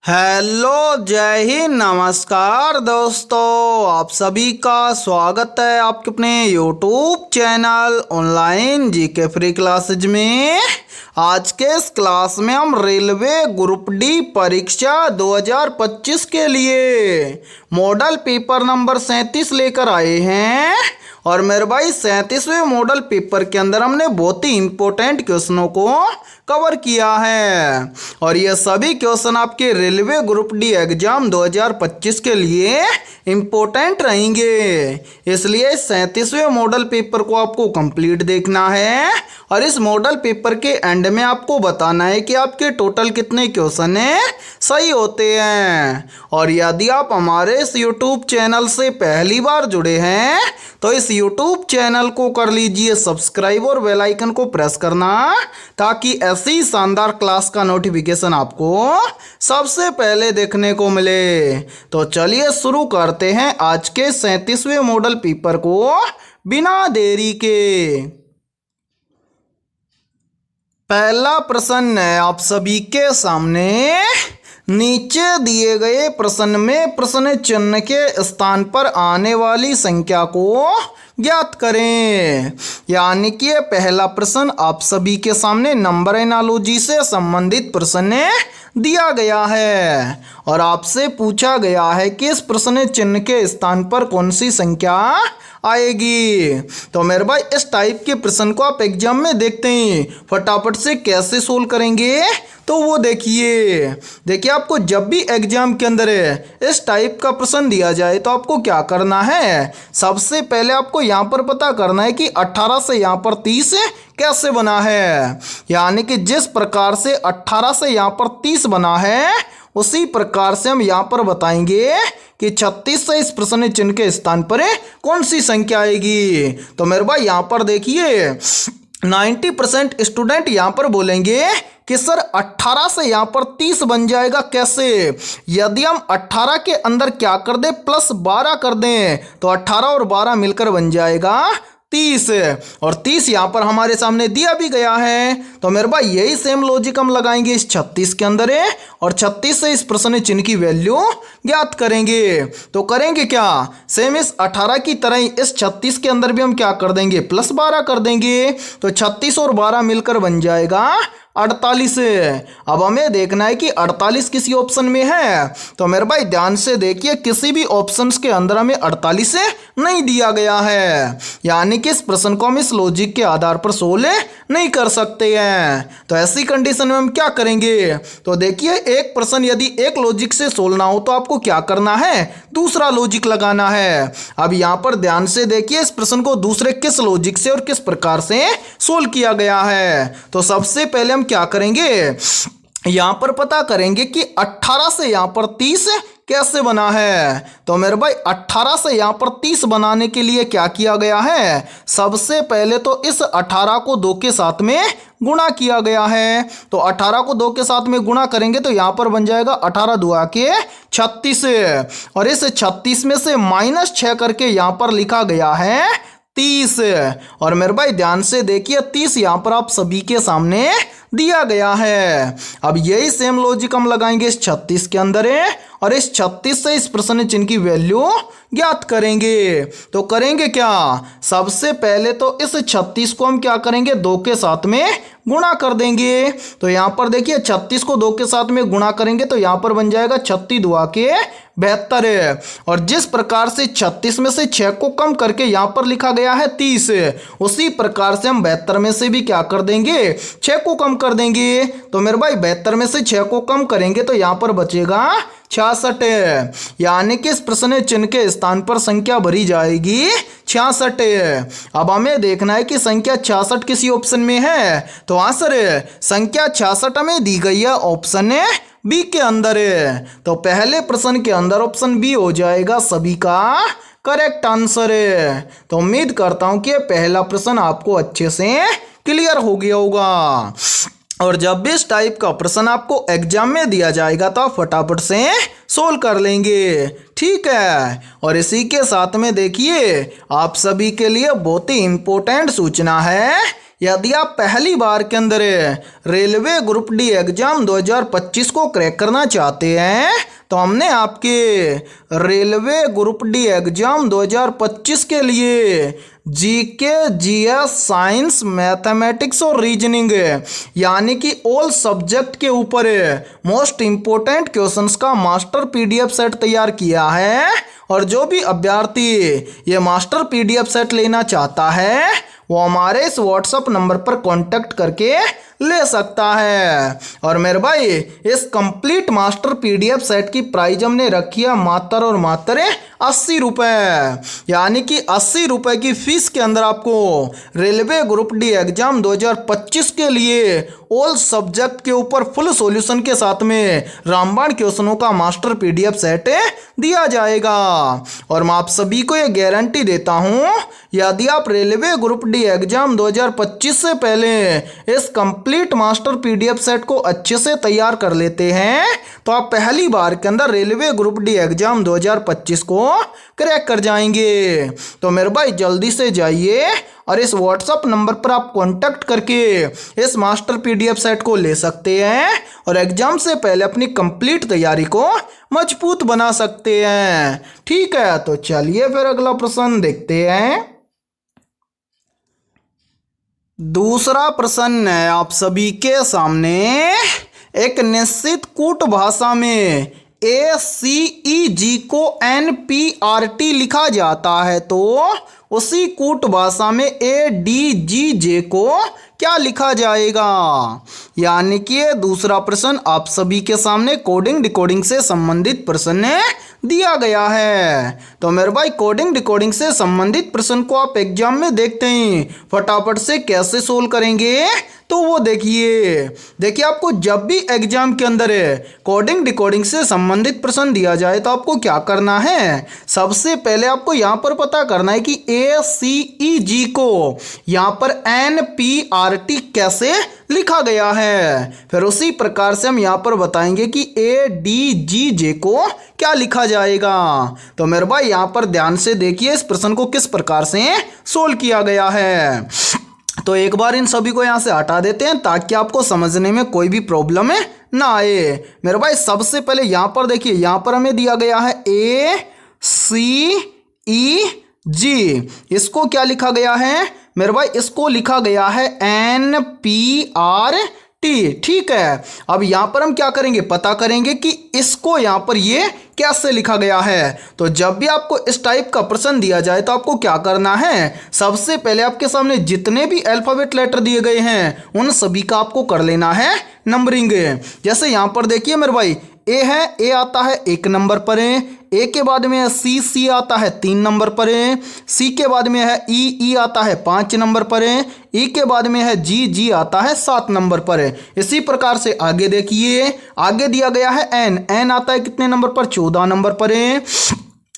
Hello, जय हिंद, नमस्कार दोस्तों। आप सभी का स्वागत है आपके अपने YouTube channel online GK free classes में। आज के इस क्लास में हम रेलवे ग्रुप डी परीक्षा 2025 के लिए मॉडल पेपर नंबर 37 लेकर आए हैं। और मेरे भाई 37वें मॉडल पेपर के अंदर हमने बहुत ही इंपॉर्टेंट क्वेश्चनों को कवर किया है और ये सभी क्वेश्चन आपके रेलवे ग्रुप डी एग्जाम 2025 के लिए इम्पोर्टेंट रहेंगे। इसलिए 37वें मॉडल पेपर को आपको कंप्लीट देखना है और इस मॉडल पेपर के एंड में आपको बताना है कि आपके टोटल कितने क्वेश्चन सही होते हैं। और यदि आप हमारे इस यूट्यूब चैनल से पहली बार जुड़े हैं तो इस यूट्यूब चैनल को कर लीजिए सब्सक्राइब और बेल आइकन को प्रेस करना, ताकि ऐसी शानदार क्लास का नोटिफिकेशन आपको सबसे पहले देखने को मिले। तो चलिए शुरू करते हैं आज के 37वें मॉडल पेपर को बिना देरी के। पहला प्रश्न है आप सभी के सामने। नीचे दिए गए प्रश्न में प्रश्न चिन्ह के स्थान पर आने वाली संख्या को ज्ञात करें। यानी कि पहला प्रश्न आप सभी के सामने नंबर एनालॉजी से संबंधित प्रश्न दिया गया है और आपसे पूछा गया है कि इस प्रश्न चिन्ह के स्थान पर कौन सी संख्या आएगी। तो मेरे भाई इस टाइप के प्रश्न को आप एग्जाम में देखते हैं, फटाफट से कैसे सोल्व करेंगे तो वो देखिए आपको जब भी एग्जाम के अंदर इस टाइप का प्रश्न दिया जाए तो आपको क्या करना है। सबसे पहले आपको यहाँ पर पता करना है कि 18 से यहाँ पर 30 कैसे बना है। यानी कि जिस प्रकार से 18 से यहाँ पर 30 बना है उसी प्रकार से हम यहाँ पर बताएंगे कि 36 से इस प्रश्न चिन्ह के स्थान पर कौन सी संख्या आएगी। तो मेरे भाई यहाँ पर देखिए 90% स्टूडेंट यहाँ पर बोलेंगे कि सर 18 से यहाँ पर 30 बन जाएगा कैसे। यदि हम 18 के अंदर क्या कर दें प्लस 12 कर दें तो 18 और 12 मिलकर बन जाएगा 30 और 30 यहाँ पर हमारे सामने दिया भी गया है। तो मेरे भाई यही सेम लॉजिक हम लगाएंगे इस 36 के अंदर और 36 से इस प्रश्न चिन्ह की वैल्यू ज्ञात करेंगे। तो करेंगे क्या, सेम इस 18 की तरह ही इस 36 के अंदर भी हम क्या कर देंगे प्लस 12 कर देंगे। तो 36 और 12 मिलकर बन जाएगा 48। अब हमें देखना है कि 48 किसी ऑप्शन में है। तो मेरे भाई ध्यान से देखिए किसी भी ऑप्शंस के अंदर हमें 48 नहीं दिया गया है, यानी कि इस प्रश्न को हम इस लॉजिक के आधार पर सोल्व नहीं कर सकते हैं। तो ऐसी कंडीशन में हम क्या करेंगे, तो देखिए एक प्रश्न यदि एक लॉजिक से सोल्व ना हो तो आपको क्या करना है, दूसरा लॉजिक लगाना है। अब यहाँ पर ध्यान से देखिए इस प्रश्न को दूसरे किस लॉजिक से और किस प्रकार से सोल्व किया गया है। तो सबसे पहले हम क्या करेंगे, यहां पर पता करेंगे कि 18 से यहां पर 30 कैसे बना है। तो मेरे भाई 18 से यहां पर 30 बनाने के लिए क्या किया गया है, सबसे पहले तो इस 18 को 2 के साथ में गुणा किया गया है। तो 18 को 2 के साथ में गुणा करेंगे तो यहां पर बन जाएगा 18 दुआ के 36 और इस 36 में से -6 करके यहां पर लिखा गया है 30। और मेरे भाई ध्यान से देखिए 30 यहां पर आप सभी के सामने दिया गया है। अब यही सेम लॉजिक हम लगाएंगे इस 36 के अंदर और इस 36 से इस प्रश्न चिन्ह की वैल्यू ज्ञात करेंगे। तो करेंगे क्या, सबसे पहले तो इस 36 को हम क्या करेंगे 2 के साथ में गुणा कर देंगे। तो यहाँ पर देखिए 36 को 2 के साथ में गुणा करेंगे तो यहाँ पर बन जाएगा 36 दुआ के 72 और जिस प्रकार से 36 में से 6 को कम करके यहाँ पर लिखा गया है 30, उसी प्रकार से हम 72 में से भी क्या कर देंगे 6 को कम कर देंगे। तो मेरे भाई 72 में से 6 को कम करेंगे तो यहाँ पर बचेगा 66, यानी कि इस प्रश्न चिन्ह के स्थान पर संख्या भरी जाएगी 66। अब हमें देखना है कि संख्या 66 किसी ऑप्शन में है। तो आंसर संख्या 66 हमें दी गई है ऑप्शन बी के अंदर। तो पहले प्रश्न के अंदर ऑप्शन बी हो जाएगा सभी का करेक्ट आंसर। तो उम्मीद करता हूं कि पहला प्रश्न आपको अच्छे से क्लियर हो गया होगा और जब भी इस टाइप का प्रश्न आपको एग्जाम में दिया जाएगा तो आप फटाफट से सोल्व कर लेंगे, ठीक है। और इसी के साथ में देखिए आप सभी के लिए बहुत ही इंपॉर्टेंट सूचना है। यदि आप पहली बार के अंदर रेलवे ग्रुप डी एग्जाम 2025 को क्रैक करना चाहते हैं तो हमने आपके रेलवे ग्रुप डी एग्जाम 2025 के लिए जीके, जीएस, साइंस, मैथमेटिक्स और रीजनिंग यानी कि ऑल सब्जेक्ट के ऊपर मोस्ट इम्पोर्टेंट क्वेश्चंस का मास्टर पीडीएफ सेट तैयार किया है। और जो भी अभ्यर्थी ये मास्टर पीडीएफ सेट लेना चाहता है वो हमारे इस व्हाट्सएप नंबर पर कांटेक्ट करके ले सकता है। और मेरे भाई इस कंप्लीट मास्टर पीडीएफ सेट की प्राइस हमने रखी है मात्र और मात्र 80 रुपये, यानी कि 80 रुपये की फीस के अंदर आपको रेलवे ग्रुप डी एग्जाम 2025 के लिए ऑल सब्जेक्ट के ऊपर फुल सॉल्यूशन के साथ में रामबाण क्वेश्चनों का मास्टर पीडीएफ सेट दिया जाएगा। और मैं आप सभी को ये गारंटी देता हूँ यदि आप रेलवे ग्रुप डी एग्जाम 2025 से पहले इस कंप्लीट मास्टर पीडीएफ सेट को अच्छे से तैयार कर लेते हैं तो आप पहली बार के अंदर रेलवे ग्रुप डी एग्जाम 2025 को क्रैक कर जाएंगे। तो मेरे भाई जल्दी से जाइए और इस व्हाट्सएप नंबर पर आप कांटेक्ट करके इस मास्टर पीडीएफ सेट को ले सकते हैं और एग्जाम से पहले अपनी कंप्लीट तैयारी को मजबूत बना सकते हैं। ठीक है, तो चलिए फिर अगला प्रश्न देखते हैं। दूसरा प्रश्न है आप सभी के सामने। एक निश्चित कूट भाषा में ACEG को NPRT लिखा जाता है तो उसी कूट भाषा में ADGJ को क्या लिखा जाएगा। यानी कि ये दूसरा प्रश्न आप सभी के सामने कोडिंग डिकोडिंग से संबंधित प्रश्न दिया गया है। तो मेरे भाई कोडिंग डिकोडिंग से संबंधित प्रश्न को आप एग्जाम में देखते हैं फटाफट से कैसे सोल्व करेंगे तो वो देखिए आपको जब भी एग्जाम के अंदर कोडिंग डिकोडिंग से संबंधित प्रश्न दिया जाए तो आपको क्या करना है, सबसे पहले आपको यहाँ पर पता करना है कि ACEG को यहाँ पर NPRT कैसे लिखा गया है। फिर उसी प्रकार से हम यहाँ पर बताएंगे कि ADGJ को क्या लिखा जाएगा। तो मेरे भाई यहाँ पर ध्यान से देखिए इस प्रश्न को किस प्रकार से सोल्व किया गया है। तो एक बार इन सभी को यहाँ से हटा देते हैं ताकि आपको समझने में कोई भी प्रॉब्लम ना आए। मेरे भाई सबसे पहले यहाँ पर देखिए, यहाँ पर हमें दिया गया है ACEG, इसको क्या लिखा गया है मेरे भाई, इसको लिखा गया है NPRT। ठीक है, अब यहाँ पर हम क्या करेंगे, पता करेंगे कि इसको यहाँ पर ये कैसे लिखा गया है। तो जब भी आपको इस टाइप का प्रश्न दिया जाए तो आपको क्या करना है, सबसे पहले आपके सामने जितने भी अल्फाबेट लेटर दिए गए हैं उन सभी का आपको कर लेना है नंबरिंग। जैसे यहाँ पर देखिए मेरे भाई ए है, ए आता है 1 नंबर पर है, ए के बाद में है सी आता है 3 नंबर पर है, सी के बाद में है ई आता है 5 नंबर पर है, ई के बाद में है जी आता है 7 नंबर पर है। इसी प्रकार से आगे देखिए, आगे दिया गया है एन आता है कितने नंबर पर, 14 नंबर पर है।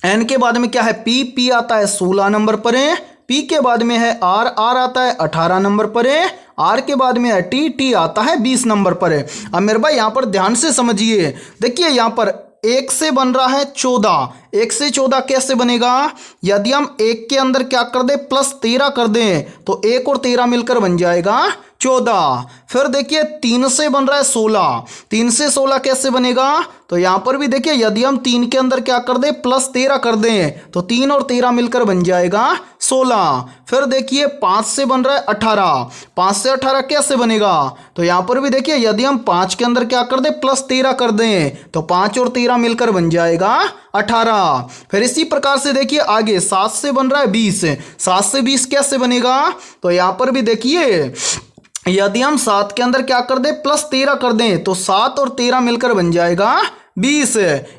एन के बाद में क्या है, पी आता है 16 नंबर पर है। पी के बाद में है आर आता है 18 नंबर पर है। आर के बाद में है टी आता है 20 नंबर पर है। अब मेरे भाई यहाँ पर ध्यान से समझिए, देखिए यहाँ पर 1 से बन रहा है 14, 1 से 14 कैसे बनेगा, यदि हम 1 के अंदर क्या कर दें प्लस 13 कर दें तो 1 और 13 मिलकर बन जाएगा 14। फिर देखिए 3 से बन रहा है 16, 3 से 16 कैसे बनेगा, तो यहाँ पर भी देखिए यदि हम 3 के अंदर क्या कर दें प्लस 13 कर दें तो 3 और 13 मिलकर बन जाएगा 16। फिर देखिए 5 से बन रहा है 18, 5 से 18 कैसे बनेगा, तो यहाँ पर भी देखिए यदि हम 5 के अंदर क्या कर दें प्लस 13 कर दें तो 5 और 13 मिलकर बन जाएगा 18। फिर इसी प्रकार से देखिए आगे 7 से बन रहा है 20, 7 से 20 कैसे बनेगा, तो यहाँ पर भी देखिए यदि हम 7 के अंदर क्या कर दें प्लस 13 कर दें तो 7 और 13 मिलकर बन जाएगा 20।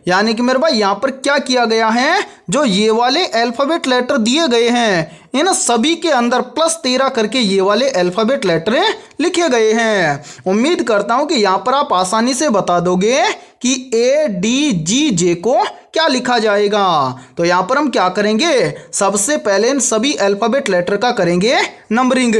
यानी कि मेरे भाई यहाँ पर क्या किया गया है, जो ये वाले अल्फाबेट लेटर दिए गए हैं इन सभी के अंदर प्लस 13 करके ये वाले अल्फाबेट लेटर लिखे गए हैं। उम्मीद करता हूँ कि यहाँ पर आप आसानी से बता दोगे कि ADGJ को क्या लिखा जाएगा। तो यहाँ पर हम क्या करेंगे, सबसे पहले इन सभी अल्फाबेट लेटर का करेंगे नंबरिंग।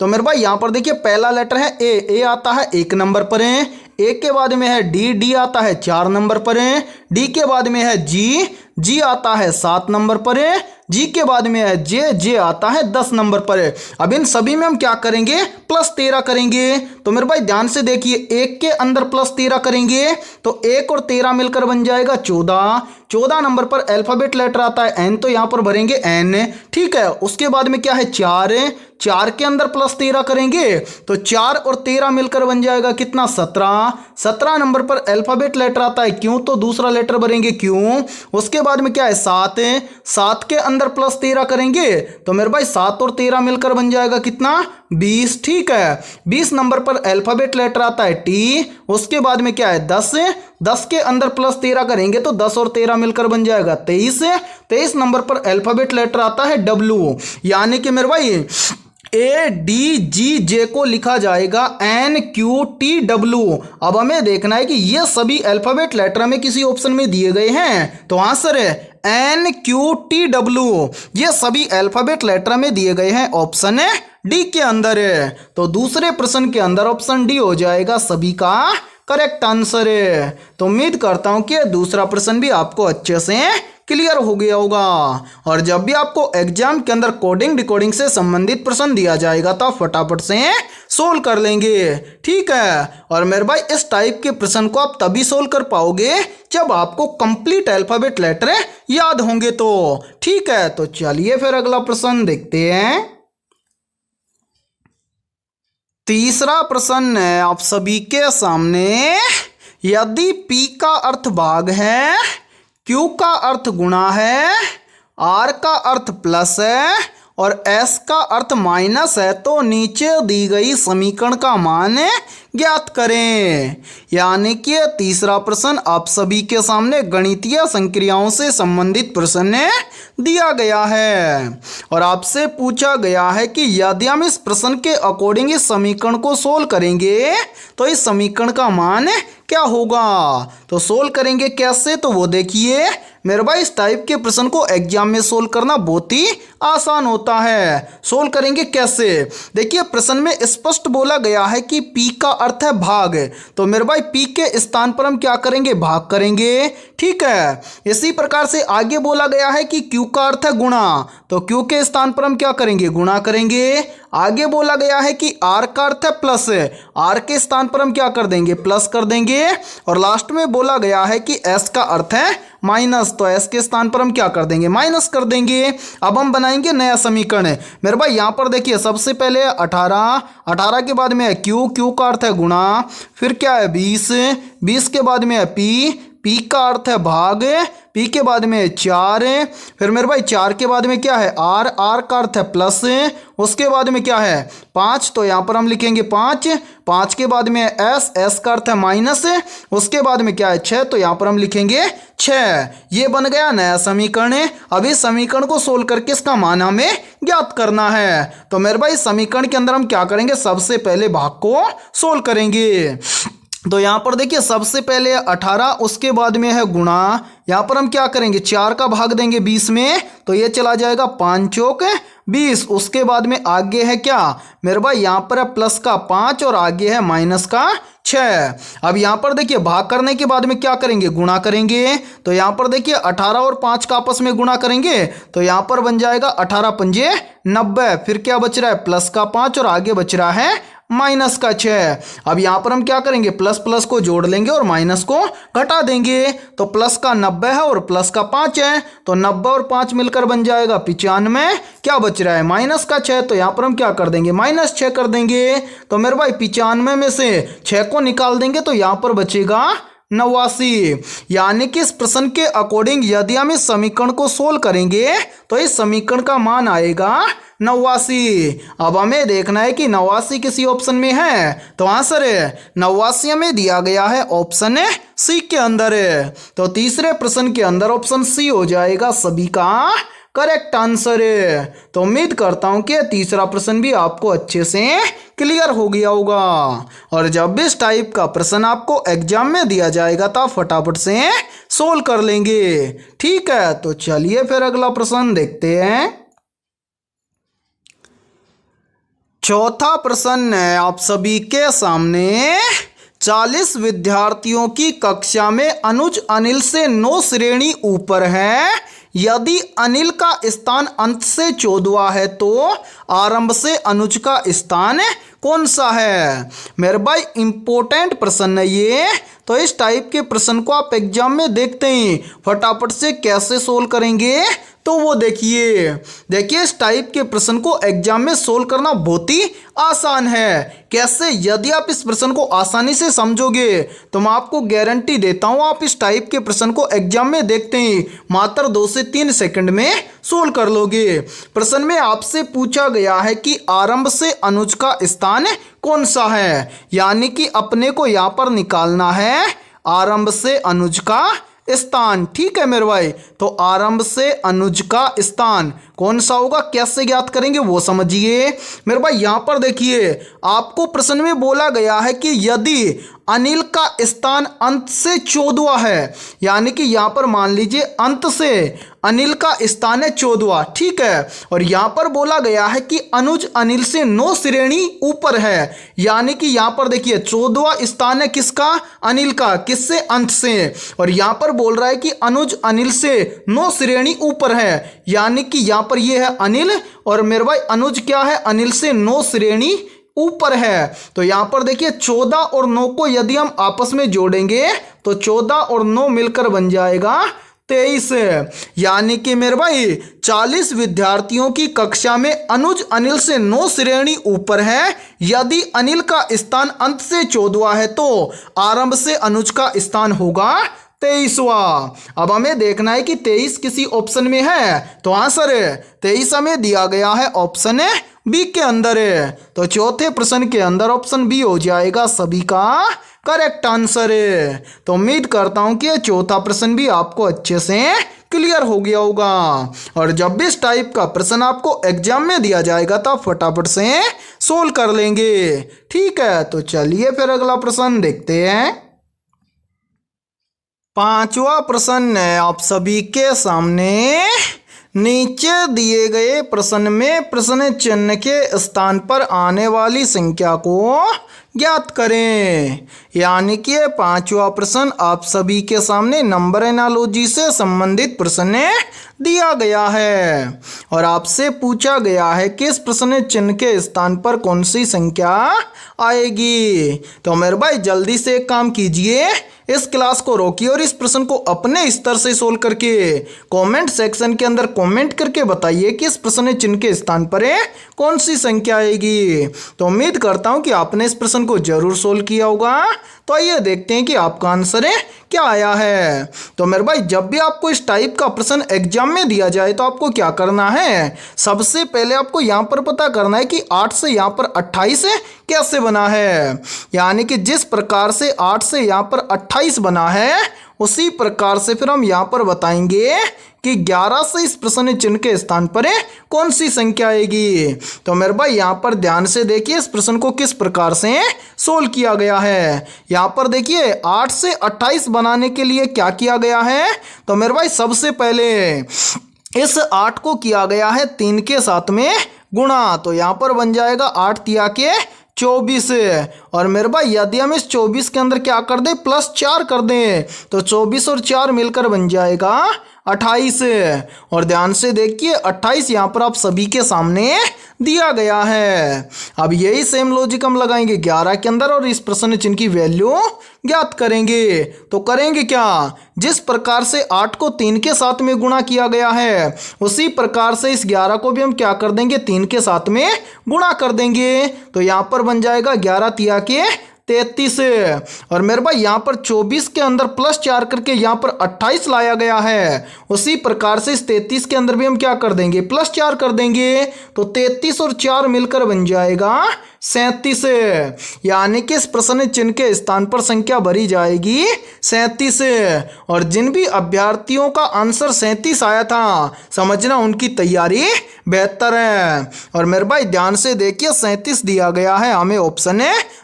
तो मेरे भाई यहाँ पर देखिए पहला लेटर है ए आता है 1 नंबर पर है, ए के बाद में है डी आता है 4 नंबर पर है, डी के बाद में है जी आता है 7 नंबर पर है, जी के बाद में है जे, जे आता है 10 नंबर पर। अब इन सभी में हम क्या करेंगे, +13 करेंगे। तो मेरे भाई ध्यान से देखिए, 1 के अंदर +13 करेंगे तो 1 और 13 मिलकर बन जाएगा 14। 14 नंबर पर अल्फाबेट लेटर आता है एन, तो यहां पर भरेंगे एन। ठीक है, उसके बाद में क्या है 4, 4 के अंदर +13 करेंगे तो 4 और 13 मिलकर बन जाएगा कितना 17। 17 नंबर पर अल्फाबेट लेटर आता है क्यों, तो दूसरा लेटर भरेंगे क्यों। उसके बाद में क्या है 7, 7 के अंदर +13 करेंगे तो मेरे भाई 7 और 13 मिलकर बन जाएगा कितना 20। ठीक है, 20 नंबर पर अल्फाबेट लेटर आता है टी। उसके बाद में क्या है 10, 10 के अंदर +13 करेंगे तो 10 और 13 मिलकर बन जाएगा 23। 23 नंबर पर अल्फाबेट लेटर आता है डब्ल्यू, यानी कि मेरे भाई ADGJ को लिखा जाएगा NQTW। अब हमें देखना है कि ये सभी अल्फाबेट लेटर हमें किसी ऑप्शन में दिए गए हैं, तो आंसर है NQTW। ये सभी अल्फाबेट लेटर में दिए गए हैं ऑप्शन डी के अंदर है। तो दूसरे प्रश्न के अंदर ऑप्शन डी हो जाएगा सभी का करेक्ट आंसर है। तो उम्मीद करता हूं कि दूसरा प्रश्न भी आपको अच्छे से क्लियर हो गया होगा। और जब भी आपको एग्जाम के अंदर कोडिंग डिकोडिंग से संबंधित प्रश्न दिया जाएगा तो आप फटाफट से सोल्व कर लेंगे। ठीक है, और मेरे भाई इस टाइप के प्रश्न को आप तभी सोल्व कर पाओगे जब आपको कंप्लीट अल्फाबेट लेटर याद होंगे तो। ठीक है, तो चलिए फिर अगला प्रश्न देखते हैं। तीसरा प्रश्न है आप सभी के सामने, यदि P का अर्थ भाग है, Q का अर्थ गुणा है, R का अर्थ प्लस है और S का अर्थ माइनस है तो नीचे दी गई समीकरण का मान ज्ञात करें। यानी कि तीसरा प्रश्न आप सभी के सामने गणितीय संक्रियाओं से संबंधित प्रश्न दिया गया है और आपसे पूछा गया है कि यदि हम इस प्रश्न के अकॉर्डिंग इस समीकरण को सोल्व करेंगे तो इस समीकरण का मान क्या होगा। तो सोल्व करेंगे कैसे, तो वो देखिए मेरे भाई इस टाइप के प्रश्न को एग्जाम में सोल्व करना बहुत ही आसान होता है। सोल्व करेंगे कैसे, देखिए प्रश्न में स्पष्ट बोला गया है कि P का अर्थ है भाग, तो मेरे भाई P के स्थान पर हम क्या करेंगे, भाग करेंगे। ठीक है, इसी प्रकार से आगे बोला गया है कि Q का अर्थ है गुणा, तो Q के स्थान पर हम क्या करेंगे, गुणा करेंगे। आगे बोला गया है कि R का अर्थ है प्लस, R के स्थान पर हम क्या कर देंगे, प्लस कर देंगे। और लास्ट में बोला गया है कि S का अर्थ है माइनस, तो S के स्थान पर हम क्या कर देंगे, माइनस कर देंगे। अब हम बनाएंगे नया समीकरण। मेरे भाई यहाँ पर देखिए सबसे पहले 18, 18 के बाद में है Q, Q का अर्थ है गुणा, फिर क्या है 20, 20 के बाद में है P, P का अर्थ है भाग, P के बाद में 4, फिर मेरे भाई 4 के बाद में क्या है R, R का अर्थ है प्लस, उसके बाद में क्या है 5, तो यहाँ पर हम लिखेंगे 5, 5 के बाद में S, S का अर्थ है माइनस, उसके बाद में क्या है 6, तो यहाँ पर हम लिखेंगे 6। ये बन गया नया समीकरण। अब इस समीकरण को सोल्व करके इसका मान हमें ज्ञात करना है। तो मेरे भाई समीकरण के अंदर हम क्या करेंगे, सबसे पहले भाग को सोल्व करेंगे। तो यहाँ पर देखिए सबसे पहले 18, उसके बाद में है गुणा, यहाँ पर हम क्या करेंगे 4 का भाग देंगे 20 में, तो ये चला जाएगा 5 चौक 20। उसके बाद में आगे है क्या मेरे भाई, यहाँ पर है प्लस का 5 और आगे है माइनस का 6। अब यहाँ पर देखिए भाग करने के बाद में क्या करेंगे, गुणा करेंगे। तो यहाँ पर देखिए 18 और 5 का आपस में गुणा करेंगे तो यहाँ पर बन जाएगा 18 पंजे 90, फिर क्या बच रहा है प्लस का 5 और आगे बच रहा है माइनस का 6। अब यहाँ पर हम क्या करेंगे, प्लस प्लस को जोड़ लेंगे और माइनस को घटा देंगे। तो प्लस का 90 है और प्लस का 5 है, तो 90 और 5 मिलकर बन जाएगा 95। क्या बच रहा है माइनस का 6, तो यहाँ पर हम क्या कर देंगे, -6 कर देंगे। तो मेरे भाई 95 में से 6 को निकाल देंगे तो यहाँ पर बचेगा 89। यानी कि इस प्रश्न के अकॉर्डिंग यदि हम इस समीकरण को सोल्व करेंगे तो इस समीकरण का मान आएगा 89। अब हमें देखना है कि 89 किसी ऑप्शन में है, तो आंसर है 89 हमें दिया गया है ऑप्शन सी के अंदर है। तो तीसरे प्रश्न के अंदर ऑप्शन सी हो जाएगा सभी का करेक्ट आंसर है। तो उम्मीद करता हूं कि तीसरा प्रश्न भी आपको अच्छे से क्लियर हो गया होगा। और जब भी इस टाइप का प्रश्न आपको एग्जाम में दिया जाएगा तो आप फटाफट से सोल्व कर लेंगे। ठीक है, तो चलिए फिर अगला प्रश्न देखते हैं। चौथा प्रश्न है आप सभी के सामने, 40 विद्यार्थियों की कक्षा में अनुज अनिल से 9 श्रेणी ऊपर है, यदि अनिल का स्थान अंत से 14वां है तो आरंभ से अनुज का स्थान कौन सा है। मेरे भाई इंपॉर्टेंट प्रश्न है ये, तो इस टाइप के प्रश्न को आप एग्जाम में देखते ही फटाफट से कैसे सोल्व करेंगे, तो वो देखिए इस टाइप के प्रश्न को एग्जाम में सोल्व करना बहुत ही आसान है। कैसे, यदि आप इस प्रश्न को आसानी से समझोगे तो मैं आपको गारंटी देता हूं आप इस टाइप के प्रश्न को एग्जाम में देखते ही मात्र 2 से 3 सेकंड में सोल्व कर लोगे। प्रश्न में आपसे पूछा गया है कि आरंभ से अनुज का स्थान कौन सा है, यानी कि अपने को यहां पर निकालना है आरंभ से अनुज का स्थान। ठीक है मेरे भाई, तो आरंभ से अनुज का स्थान कौन सा होगा, कैसे ज्ञात करेंगे वो समझिए। मेरे भाई यहां पर देखिए आपको प्रश्न में बोला गया है कि यदि अनिल का स्थान अंत से 14वां है, यानी कि यहां पर मान लीजिए अंत से अनिल का स्थान है 14वां, ठीक है, और यहां पर बोला गया है कि अनुज अनिल से 9 श्रेणी ऊपर है, यानी कि यहां पर देखिए 14वां स्थान है किसका, अनिल का, किससे, अंत से, और यहां पर बोल रहा है कि अनुज अनिल से 9 श्रेणी ऊपर है, यानी कि यहां पर ये है अनिल और मेरे भाई अनुज क्या है, अनिल से 9 श्रेणी ऊपर है। तो यहां पर देखिए 14 और 9 को यदि हम आपस में जोड़ेंगे तो 14 और 9 मिलकर बन जाएगा 23, यानी कि मेरे भाई 40 विद्यार्थियों की कक्षा में अनुज अनिल से 9 श्रेणी ऊपर है। यदि अनिल का स्थान अंत से 14वां है तो आरंभ से अनुज का स्थान होगा 23वां। अब हमें देखना है कि 23 किसी ऑप्शन में है, तो आंसर 23 हमें दिया गया है ऑप्शन बी के अंदर है, तो चौथे प्रश्न के अंदर ऑप्शन बी हो जाएगा सभी का करेक्ट आंसर है। तो उम्मीद करता हूं कि चौथा प्रश्न भी आपको अच्छे से क्लियर हो गया होगा, और जब भी इस टाइप का प्रश्न आपको एग्जाम में दिया जाएगा तो आप फटाफट से सोल्व कर लेंगे। ठीक है, तो चलिए फिर अगला प्रश्न देखते हैं। 5वां प्रश्न है आप सभी के सामने। नीचे दिए गए प्रश्न में प्रश्न चिन्ह के स्थान पर आने वाली संख्या को ज्ञात करें, यानी कि 5वां प्रश्न आप सभी के सामने नंबर एनालॉजी से संबंधित प्रश्न दिया गया है और आपसे पूछा गया है कि इस प्रश्न चिन्ह के स्थान पर कौन सी संख्या आएगी। तो मेरे भाई जल्दी से एक काम कीजिए, इस क्लास को रोकिए और इस प्रश्न को अपने स्तर से सोल्व करके कमेंट सेक्शन के अंदर कमेंट करके बताइए कि इस प्रश्न चिन्ह के स्थान पर कौन सी संख्या आएगी। तो उम्मीद करता हूं कि आपने इस प्रश्न को जरूर सोल्व किया होगा। तो आइए देखते हैं कि आपका आंसर क्या आया है। तो मेरे भाई जब भी आपको इस टाइप का प्रश्न एग्जाम में दिया जाए तो आपको क्या करना है, सबसे पहले आपको यहाँ पर पता करना है कि 8 से यहाँ पर 28 कैसे बना है, यानी कि जिस प्रकार से 8 से यहाँ पर 28 बना है उसी प्रकार से फिर हम यहाँ पर बताएंगे कि 11 से इस प्रश्न चिन्ह के स्थान पर कौन सी संख्या आएगी। तो मेरे भाई यहाँ पर ध्यान से देखिए इस प्रश्न को किस प्रकार से सोल्व किया गया है। यहाँ पर देखिए 8 से 28 बनाने के लिए क्या किया गया है, तो मेरे भाई सबसे पहले इस 8 को किया गया है 3 के साथ में गुणा, तो यहाँ पर बन जाएगा 8 तिया के 24, और मेरे भाई यदि हम इस 24 के अंदर क्या कर दें, +4 कर दें, तो 24 और 4 मिलकर बन जाएगा 28। और ध्यान से देखिए 28 यहाँ पर आप सभी के सामने दिया गया है। अब यही सेम लॉजिक हम लगाएंगे 11 के अंदर और इस प्रश्न चिन्ह की वैल्यू ज्ञात करेंगे। तो करेंगे क्या, जिस प्रकार से 8 को 3 के साथ में गुणा किया गया है उसी प्रकार से इस 11 को भी हम क्या कर देंगे, 3 के साथ में गुणा कर देंगे। तो यहाँ पर बन जाएगा 11 तिया के 33, और मेरे भाई यहाँ पर 24 के अंदर +4 करके यहाँ पर 28 लाया गया है, उसी प्रकार से इस 33 के अंदर भी हम क्या कर देंगे, +4 कर देंगे। तो 33 और 4 मिलकर बन जाएगा 37, यानी कि इस प्रश्न चिन्ह के स्थान पर संख्या भरी जाएगी 37। और जिन भी अभ्यर्थियों का आंसर 37 आया था समझना उनकी तैयारी बेहतर है। और मेरे भाई ध्यान से देखिए 37 दिया गया है हमें ऑप्शन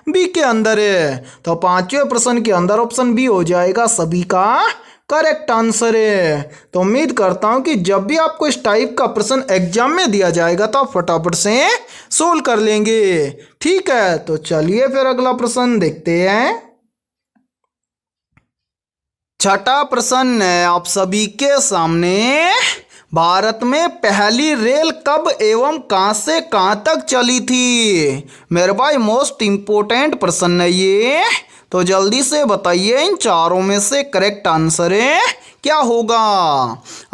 बी के अंदर है, तो 5वें प्रश्न के अंदर ऑप्शन बी हो जाएगा सभी का करेक्ट आंसर है। तो उम्मीद करता हूं कि जब भी आपको इस टाइप का प्रश्न एग्जाम में दिया जाएगा तो आप फटाफट से सोल्व कर लेंगे। ठीक है, तो चलिए फिर अगला प्रश्न देखते हैं। छठा प्रश्न है आप सभी के सामने, भारत में पहली रेल कब एवं कहां से कहां तक चली थी। मेरे भाई मोस्ट इंपोर्टेंट प्रश्न है ये, तो जल्दी से बताइए इन चारों में से करेक्ट आंसर है क्या होगा।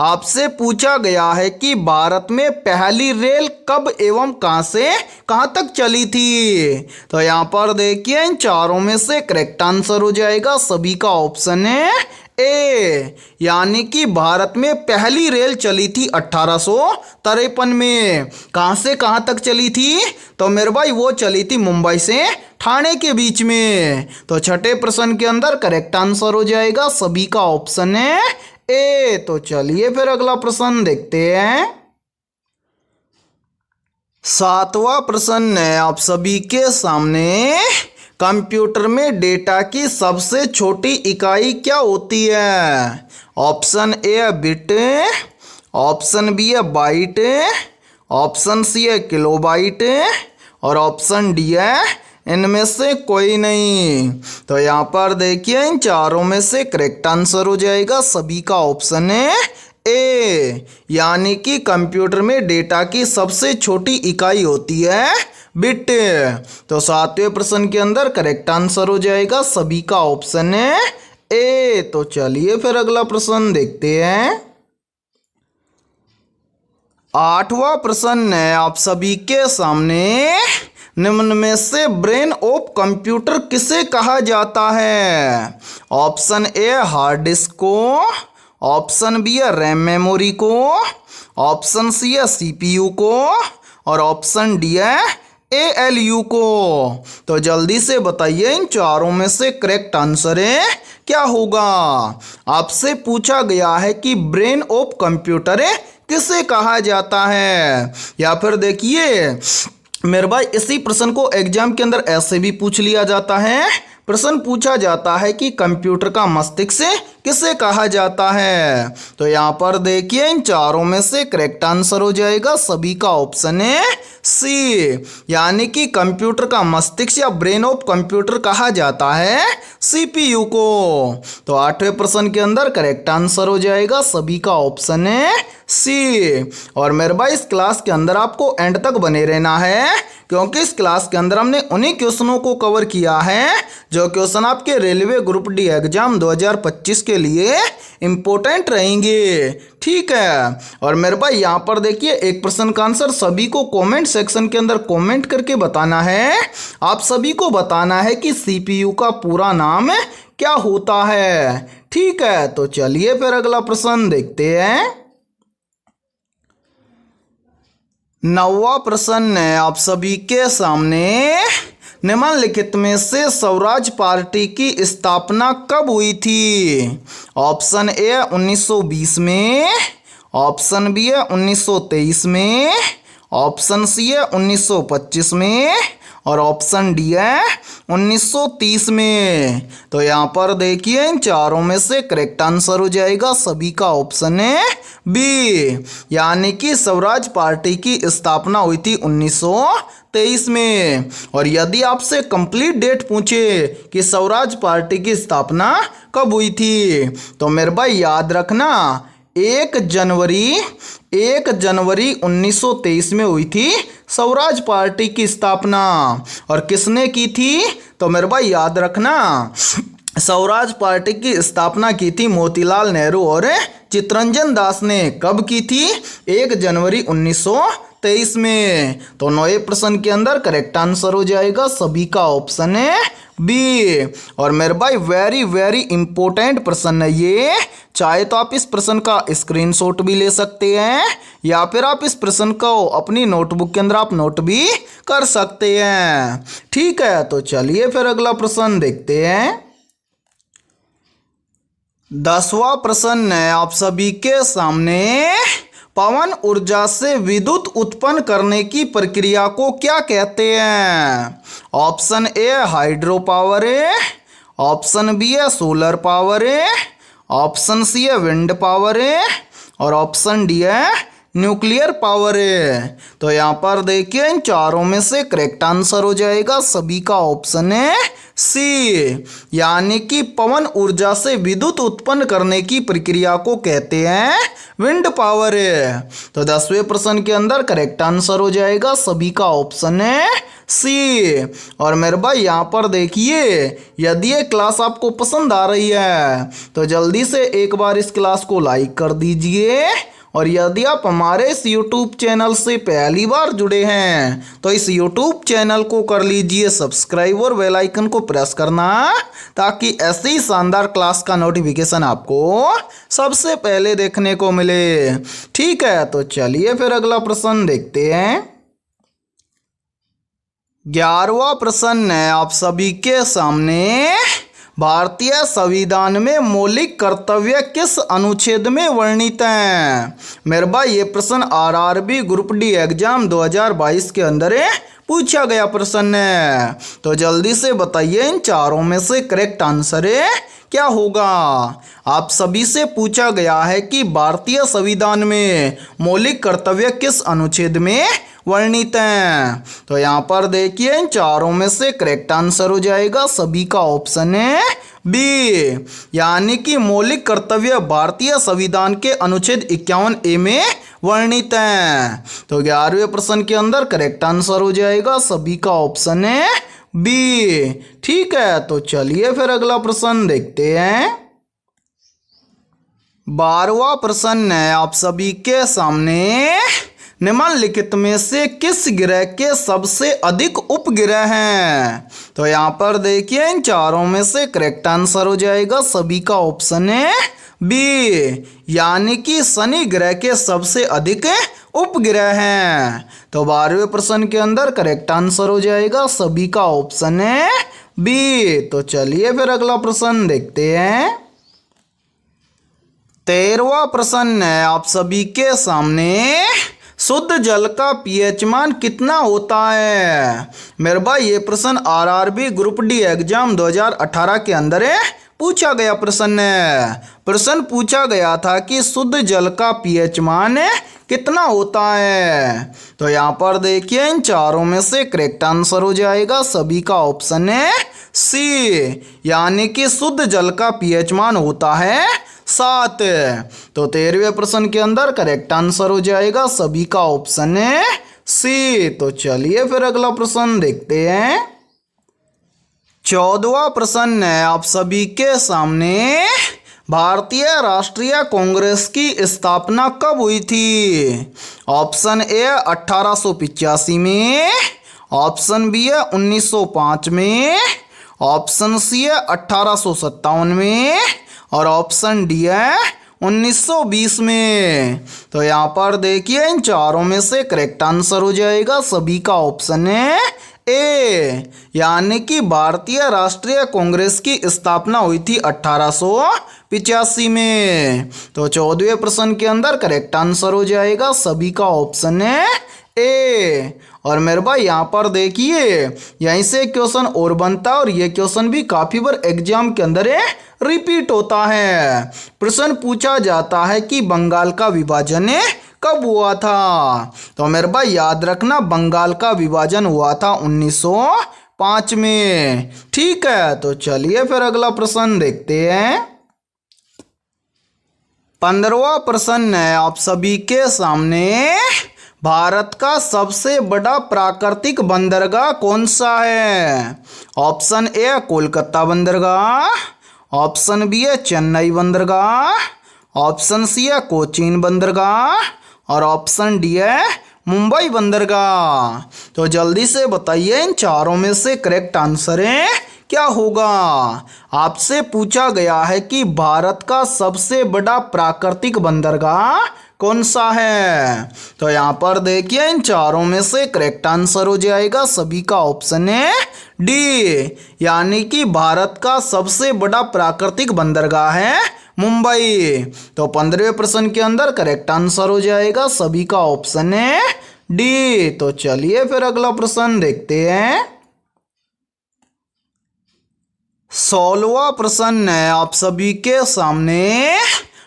आपसे पूछा गया है कि भारत में पहली रेल कब एवं कहां से कहां तक चली थी, तो यहाँ पर देखिए इन चारों में से करेक्ट आंसर हो जाएगा सभी का ऑप्शन है ए, यानी कि भारत में पहली रेल चली थी 1853 में। कहां से कहां तक चली थी, तो मेरे भाई वो चली थी मुंबई से ठाणे के बीच में। तो छठे प्रश्न के अंदर करेक्ट आंसर हो जाएगा सभी का ऑप्शन है ए। तो चलिए फिर अगला प्रश्न देखते हैं। सातवां प्रश्न है आप सभी के सामने, कंप्यूटर में डेटा की सबसे छोटी इकाई क्या होती है। ऑप्शन ए है बिट, ऑप्शन बी है बाइट, ऑप्शन सी है किलोबाइट और ऑप्शन डी है इनमें से कोई नहीं। तो यहाँ पर देखिए इन चारों में से करेक्ट आंसर हो जाएगा सभी का ऑप्शन है ए, यानी कि कंप्यूटर में डेटा की सबसे छोटी इकाई होती है बिट। तो सातवें प्रश्न के अंदर करेक्ट आंसर हो जाएगा सभी का ऑप्शन है ए। तो चलिए फिर अगला प्रश्न देखते हैं। आठवां प्रश्न है आप सभी के सामने, निम्न में से ब्रेन ऑफ कंप्यूटर किसे कहा जाता है। ऑप्शन ए हार्ड डिस्क को, ऑप्शन बी है रैम मेमोरी को, ऑप्शन सी है सीपीयू को और ऑप्शन डी है एएलयू को। तो जल्दी से बताइए इन चारों में से करेक्ट आंसर है क्या होगा। आपसे पूछा गया है कि ब्रेन ऑफ कंप्यूटर किसे कहा जाता है, या फिर देखिए मेरे भाई इसी प्रश्न को एग्जाम के अंदर ऐसे भी पूछ लिया जाता है। प्रश्न पूछा जाता है कि कंप्यूटर का मस्तिष्क किसे कहा जाता है। तो यहाँ पर देखिए इन चारों में से करेक्ट आंसर हो जाएगा सभी का ऑप्शन है सी, यानी कि कंप्यूटर का मस्तिष्क या ब्रेन ऑफ कंप्यूटर कहा जाता है सीपीयू को। तो आठवें प्रश्न के अंदर करेक्ट आंसर हो जाएगा सभी का ऑप्शन है सी। और मेरे भाई इस क्लास के अंदर आपको एंड तक बने रहना है, क्योंकि इस क्लास के अंदर हमने उन्हीं क्वेश्चनों को कवर किया है जो क्वेश्चन आपके रेलवे ग्रुप डी एग्जाम 2025 के लिए इंपॉर्टेंट रहेंगे। ठीक है, और मेरे भाई यहाँ पर देखिए एक प्रश्न का आंसर सभी को कमेंट सेक्शन के अंदर कमेंट करके बताना है। आप सभी को बताना है कि सीपीयू का पूरा नाम क्या होता है। ठीक है, तो चलिए फिर अगला प्रश्न देखते हैं। नौवां प्रश्न है आप सभी के सामने, निम्नलिखित में से स्वराज पार्टी की स्थापना कब हुई थी। ऑप्शन ए 1920 में, ऑप्शन बी है 1923 में, ऑप्शन सी है 1925 में और ऑप्शन डी है 1930 में। तो यहाँ पर देखिए इन चारों में से करेक्ट आंसर हो जाएगा सभी का ऑप्शन है बी, यानी कि स्वराज पार्टी की स्थापना हुई थी 1923 में। और यदि आपसे कंप्लीट डेट पूछे कि स्वराज पार्टी की स्थापना कब हुई थी, तो मेरे भाई याद रखना 1 जनवरी 1923 में हुई थी स्वराज पार्टी की स्थापना। और किसने की थी, तो मेरे भाई याद रखना स्वराज पार्टी की स्थापना की थी मोतीलाल नेहरू और चित्तरंजन दास ने। कब की थी, 1 जनवरी 1923 में। तो 9वें प्रश्न के अंदर करेक्ट आंसर हो जाएगा सभी का ऑप्शन है बी। और मेरे भाई वेरी वेरी इंपॉर्टेंट प्रश्न है ये, चाहे तो आप इस प्रश्न का स्क्रीनशॉट भी ले सकते हैं या फिर आप इस प्रश्न को अपनी नोटबुक के अंदर आप नोट भी कर सकते हैं। ठीक है, तो चलिए फिर अगला प्रश्न देखते हैं। 10वां प्रश्न है आप सभी के सामने, पवन ऊर्जा से विद्युत उत्पन्न करने की प्रक्रिया को क्या कहते हैं। ऑप्शन ए हाइड्रो पावर है, ऑप्शन बी है सोलर पावर है, ऑप्शन सी है विंड पावर है और ऑप्शन डी है न्यूक्लियर पावर है। तो यहाँ पर देखिए इन चारों में से करेक्ट आंसर हो जाएगा सभी का ऑप्शन है सी, यानी कि पवन ऊर्जा से विद्युत उत्पन्न करने की प्रक्रिया को कहते हैं विंड पावर है। तो 10वें प्रश्न के अंदर करेक्ट आंसर हो जाएगा सभी का ऑप्शन है सी। और मेरे भाई यहाँ पर देखिए, यदि ये क्लास आपको पसंद आ रही है तो जल्दी से एक बार इस क्लास को लाइक कर दीजिए। और यदि आप हमारे इस YouTube चैनल से पहली बार जुड़े हैं तो इस YouTube चैनल को कर लीजिए सब्सक्राइब और बेल आइकन को प्रेस करना, ताकि ऐसी ही शानदार क्लास का नोटिफिकेशन आपको सबसे पहले देखने को मिले। ठीक है, तो चलिए फिर अगला प्रश्न देखते हैं। 11वां प्रश्न है आप सभी के सामने। भारतीय संविधान में मौलिक कर्तव्य किस अनुच्छेद में वर्णित हैं? मेरे भाई ये प्रश्न आरआरबी ग्रुप डी एग्जाम 2022 के अंदर पूछा गया प्रश्न है। तो जल्दी से बताइए इन चारों में से करेक्ट आंसर क्या होगा। आप सभी से पूछा गया है कि भारतीय संविधान में मौलिक कर्तव्य किस अनुच्छेद में वर्णित हैं। तो यहाँ पर देखिए इन चारों में से करेक्ट आंसर हो जाएगा सभी का ऑप्शन है बी, यानी कि मौलिक कर्तव्य भारतीय संविधान के अनुच्छेद 51A में वर्णित हैं। तो 11वें प्रश्न के अंदर करेक्ट आंसर हो जाएगा सभी का ऑप्शन है बी। ठीक है, तो चलिए फिर अगला प्रश्न देखते हैं। 12वां प्रश्न है आप सभी के सामने। निम्नलिखित में से किस ग्रह के सबसे अधिक उपग्रह हैं? तो यहाँ पर देखिए इन चारों में से करेक्ट आंसर हो जाएगा सभी का ऑप्शन है बी, यानी कि शनि ग्रह के सबसे अधिक उपग्रह हैं। तो 12वें प्रश्न के अंदर करेक्ट आंसर हो जाएगा सभी का ऑप्शन है बी। तो चलिए फिर अगला प्रश्न देखते हैं। 13वां प्रश्न है आप सभी के सामने। शुद्ध जल का पीएच मान कितना होता है? मेरे भाई ये प्रश्न आरआरबी ग्रुप डी एग्जाम 2018 के अंदर पूछा गया प्रश्न है। प्रश्न पूछा गया था कि शुद्ध जल का पीएच मान कितना होता है। तो यहाँ पर देखिए इन चारों में से करेक्ट आंसर हो जाएगा सभी का ऑप्शन है सी, यानी कि शुद्ध जल का पीएच मान होता है 7। तो 13वें प्रश्न के अंदर करेक्ट आंसर हो जाएगा सभी का ऑप्शन है सी। तो चलिए फिर अगला प्रश्न देखते हैं। 14वां प्रश्न है आप सभी के सामने। भारतीय राष्ट्रीय कांग्रेस की स्थापना कब हुई थी? ऑप्शन ए 1885 में, ऑप्शन बी है 1905 में, ऑप्शन सी है 1857 में और ऑप्शन डी है 1920 में। तो यहाँ पर देखिए इन चारों में से करेक्ट आंसर हो जाएगा सभी का ऑप्शन है ए, यानी कि भारतीय राष्ट्रीय कांग्रेस की स्थापना हुई थी 1885 में। तो 14वें प्रश्न के अंदर करेक्ट आंसर हो जाएगा सभी का ऑप्शन है ए। और मेरे भाई यहाँ पर देखिए यहीं से क्वेश्चन और बनता है और ये क्वेश्चन भी काफी बार एग्जाम के अंदर रिपीट होता है। प्रश्न पूछा जाता है कि बंगाल का विभाजन कब हुआ था? तो मेरे भाई याद रखना बंगाल का विभाजन हुआ था 1905 में। ठीक है, तो चलिए फिर अगला प्रश्न देखते हैं। 15वां प्रश्न है आप सभी के सामने। भारत का सबसे बड़ा प्राकृतिक बंदरगाह कौन सा है? ऑप्शन ए कोलकाता बंदरगाह, ऑप्शन बी है चेन्नई बंदरगाह, ऑप्शन सी है कोचीन बंदरगाह और ऑप्शन डी है मुंबई बंदरगाह। तो जल्दी से बताइए इन चारों में से करेक्ट आंसर क्या होगा। आपसे पूछा गया है कि भारत का सबसे बड़ा प्राकृतिक बंदरगाह कौन सा है। तो यहाँ पर देखिए इन चारों में से करेक्ट आंसर हो जाएगा सभी का ऑप्शन है डी, यानी कि भारत का सबसे बड़ा प्राकृतिक बंदरगाह है मुंबई। तो 15वें प्रश्न के अंदर करेक्ट आंसर हो जाएगा सभी का ऑप्शन है डी। तो चलिए फिर अगला प्रश्न देखते हैं। 16वां प्रश्न है आप सभी के सामने।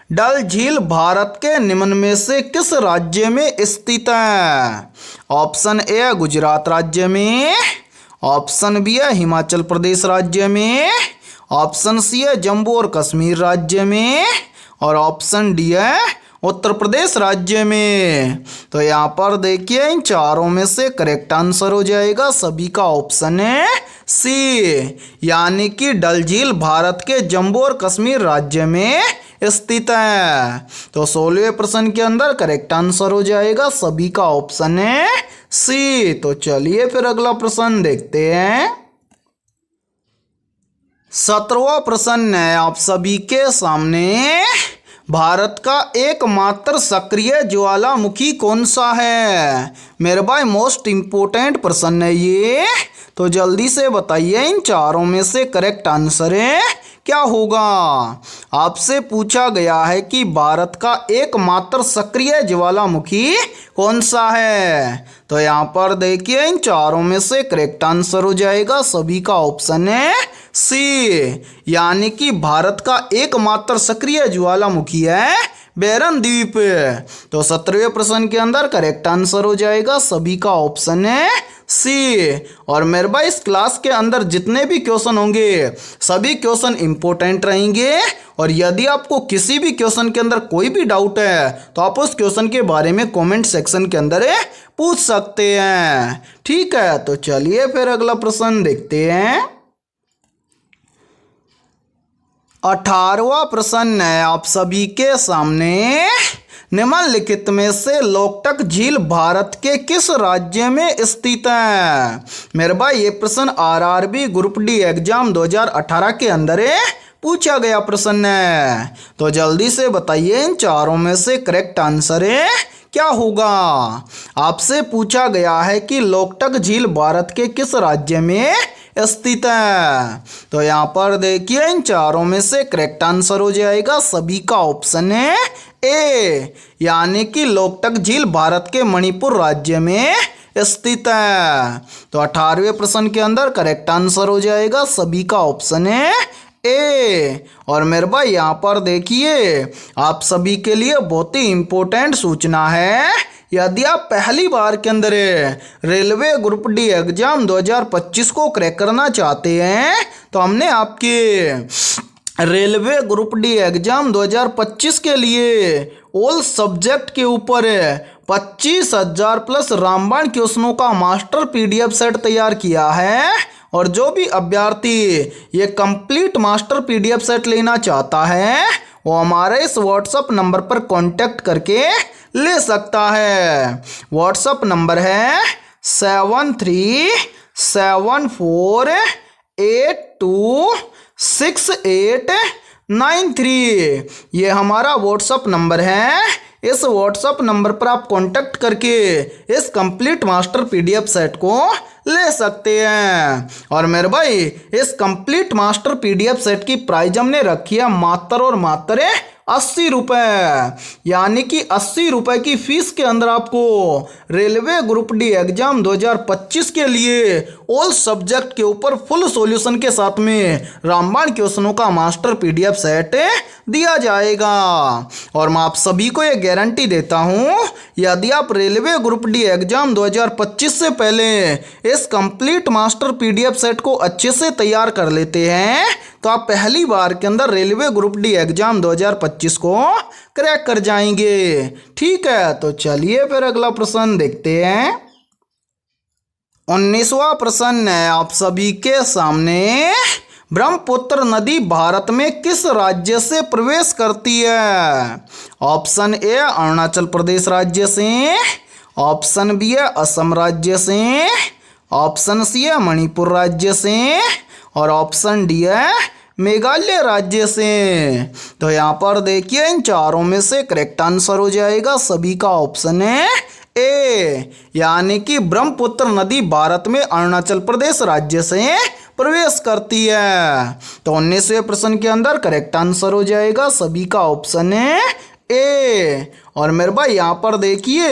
डल झील भारत के निम्न में से किस राज्य में स्थित है? ऑप्शन ए गुजरात राज्य में, ऑप्शन बी है हिमाचल प्रदेश राज्य में, ऑप्शन सी है जम्मू और कश्मीर राज्य में, और ऑप्शन डी है उत्तर प्रदेश राज्य में। तो यहाँ पर देखिए इन चारों में से करेक्ट आंसर हो जाएगा सभी का ऑप्शन है सी, यानी कि डल झील भारत के जम्मू और कश्मीर राज्य में स्थित है। तो 16वें प्रश्न के अंदर करेक्ट आंसर हो जाएगा सभी का ऑप्शन है सी। तो चलिए फिर अगला प्रश्न देखते हैं। 17वां प्रश्न है आप सभी के सामने, भारत का एकमात्र सक्रिय ज्वालामुखी कौन सा है? मेरे भाई मोस्ट इम्पोर्टेंट प्रश्न है ये, तो जल्दी से बताइए इन चारों में से करेक्ट आंसर है क्या होगा। आपसे पूछा गया है कि भारत का एकमात्र सक्रिय ज्वालामुखी कौन सा है। तो यहाँ पर देखिए इन चारों में से करेक्ट आंसर हो जाएगा सभी का ऑप्शन है सी, यानी कि भारत का एकमात्र सक्रिय ज्वालामुखी है बैरन द्वीप। तो 17वें प्रश्न के अंदर करेक्ट आंसर हो जाएगा सभी का ऑप्शन है सी। और मेरे भाई इस क्लास के अंदर जितने भी क्वेश्चन होंगे सभी क्वेश्चन इंपॉर्टेंट रहेंगे, और यदि आपको किसी भी क्वेश्चन के अंदर कोई भी डाउट है तो आप उस क्वेश्चन के बारे में कमेंट सेक्शन के अंदर पूछ सकते हैं। ठीक है, तो चलिए फिर अगला प्रश्न देखते हैं। 18वां प्रश्न है आप सभी के सामने, निम्नलिखित में से लोकटक झील भारत के किस राज्य में स्थित है? मेरे भाई ये प्रश्न आरआरबी ग्रुप डी एग्जाम 2018 के अंदर पूछा गया प्रश्न है। तो जल्दी से बताइए इन चारों में से करेक्ट आंसर क्या होगा। आपसे पूछा गया है कि लोकटक झील भारत के किस राज्य में स्थित है। तो यहाँ पर देखिए इन चारों में से करेक्ट आंसर हो जाएगा सभी का ऑप्शन है ए, यानी कि लोकटक झील भारत के मणिपुर राज्य में स्थित है। तो 18वें प्रश्न के अंदर करेक्ट आंसर हो जाएगा सभी का ऑप्शन है ए। और मेरे भाई यहाँ पर देखिए आप सभी के लिए बहुत ही इंपॉर्टेंट सूचना है, यदि आप पहली बार के अंदर रेलवे ग्रुप डी एग्जाम 2025 को क्रैक करना चाहते हैं तो हमने आपके रेलवे ग्रुप डी एग्जाम 2025 के लिए ऑल सब्जेक्ट के ऊपर 25,000 प्लस रामबाण क्वेश्चनों का मास्टर पीडीएफ सेट तैयार किया है। और जो भी अभ्यर्थी ये कंप्लीट मास्टर पीडीएफ सेट लेना चाहता है वो हमारे इस व्हाट्सएप नंबर पर कांटेक्ट करके ले सकता है। व्हाट्सएप नंबर है 7374826893। ये हमारा व्हाट्सएप नंबर है। इस व्हाट्सएप नंबर पर आप कांटेक्ट करके इस कंप्लीट मास्टर पीडीएफ सेट को ले सकते हैं। और मेरे भाई इस कंप्लीट मास्टर पीडीएफ सेट की प्राइस हमने रखी है मात्र और मात्र 80 रुपये, यानी कि 80 रुपये की फीस के अंदर आपको रेलवे ग्रुप डी एग्जाम 2025 के लिए ऑल सब्जेक्ट के ऊपर फुल सॉल्यूशन के साथ में रामबाण क्वेश्चनों का मास्टर पीडीएफ सेट दिया जाएगा। और मैं आप सभी को ये गारंटी देता हूँ यदि आप रेलवे ग्रुप डी एग्जाम 2025 से पहले इस कंप्लीट मास्टर पीडीएफ सेट को अच्छे से तैयार कर लेते हैं तो आप पहली बार के अंदर रेलवे ग्रुप डी एग्जाम 2025 को क्रैक कर जाएंगे। ठीक है, तो चलिए फिर अगला प्रश्न देखते हैं। 19वां प्रश्न है आप सभी के सामने, ब्रह्मपुत्र नदी भारत में किस राज्य से प्रवेश करती है? ऑप्शन ए अरुणाचल प्रदेश राज्य से, ऑप्शन बी है असम राज्य से, ऑप्शन सी है मणिपुर राज्य से, और ऑप्शन डी है मेघालय राज्य से। तो यहाँ पर देखिए इन चारों में से करेक्ट आंसर हो जाएगा सभी का ऑप्शन है ए, यानी कि ब्रह्मपुत्र नदी भारत में अरुणाचल प्रदेश राज्य से प्रवेश करती है। तो 19वें प्रश्न के अंदर करेक्ट आंसर हो जाएगा सभी का ऑप्शन है ए। और मेरे भाई यहाँ पर देखिए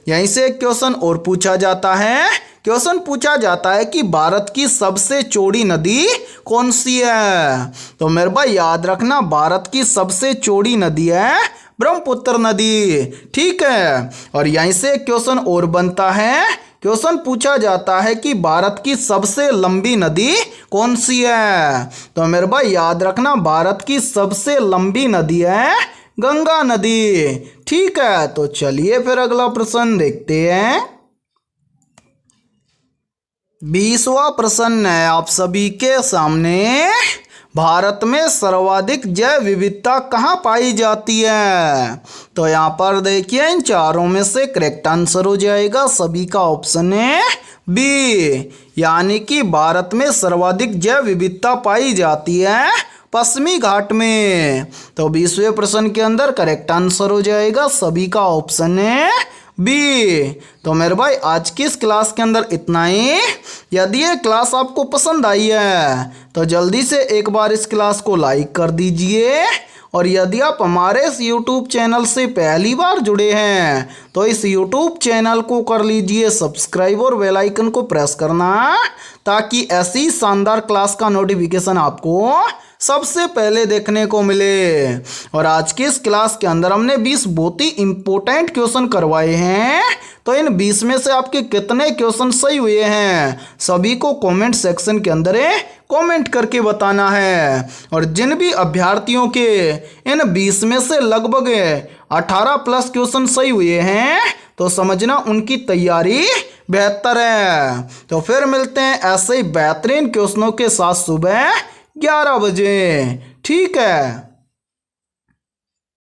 यहीं से एक क्वेश्चन और पूछा जाता है क्वेश्चन पूछा जाता है कि भारत की सबसे चौड़ी नदी कौन सी है। तो मेरे भाई याद रखना, भारत की सबसे चौड़ी नदी है ब्रह्मपुत्र नदी। ठीक है, और यहीं से क्वेश्चन और बनता है। क्वेश्चन पूछा जाता है कि भारत की सबसे लंबी नदी कौन सी है। तो मेरे भाई याद रखना, भारत की सबसे लंबी नदी है गंगा नदी। ठीक है, तो चलिए फिर अगला प्रश्न देखते हैं। 20वां प्रश्न है आप सभी के सामने। भारत में सर्वाधिक जैव विविधता कहाँ पाई जाती है। तो यहाँ पर देखिए, इन चारों में से करेक्ट आंसर हो जाएगा सभी का ऑप्शन है बी, यानी कि भारत में सर्वाधिक जैव विविधता पाई जाती है पश्चिमी घाट में। तो 20वें प्रश्न के अंदर करेक्ट आंसर हो जाएगा सभी का ऑप्शन है बी। तो मेरे भाई आज की इस क्लास के अंदर इतना ही। यदि ये क्लास आपको पसंद आई है तो जल्दी से एक बार इस क्लास को लाइक कर दीजिए, और यदि आप हमारे इस YouTube चैनल से पहली बार जुड़े हैं तो इस YouTube चैनल को कर लीजिए सब्सक्राइब और बेल आइकन को प्रेस करना, ताकि ऐसी शानदार क्लास का नोटिफिकेशन आपको सबसे पहले देखने को मिले। और आज की इस क्लास के अंदर हमने 20 बहुत ही इंपॉर्टेंट क्वेश्चन करवाए हैं। तो इन 20 में से आपके कितने क्वेश्चन सही हुए हैं सभी को कमेंट सेक्शन के अंदर कमेंट करके बताना है। और जिन भी अभ्यर्थियों के इन 20 में से लगभग 18 प्लस क्वेश्चन सही हुए हैं तो समझना उनकी तैयारी बेहतर है। तो फिर मिलते हैं ऐसे ही बेहतरीन क्वेश्चनों के साथ सुबह 11 बजे। ठीक है।